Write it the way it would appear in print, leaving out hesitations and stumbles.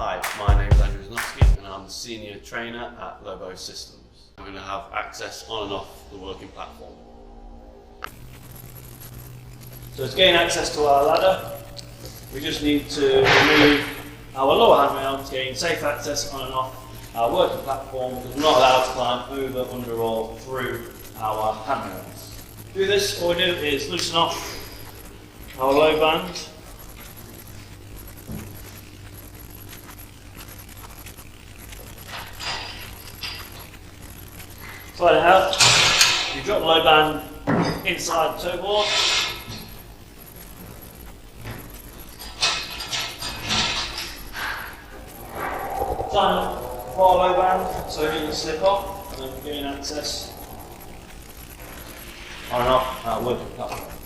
Hi, my name is Andrew and I'm the Senior Trainer at LOBO Systems. I'm going to have access on and off the working platform. So to gain access to our ladder, we just need to remove our lower handrail to gain safe access on and off our working platform, because we're not allowed to climb over, under or through our handrails. To do this, all we do is loosen off our low band. Slide it out, you drop the low band inside the toe board. Tighten up our low band so it doesn't slip off, and then we gain access on and off our working platform.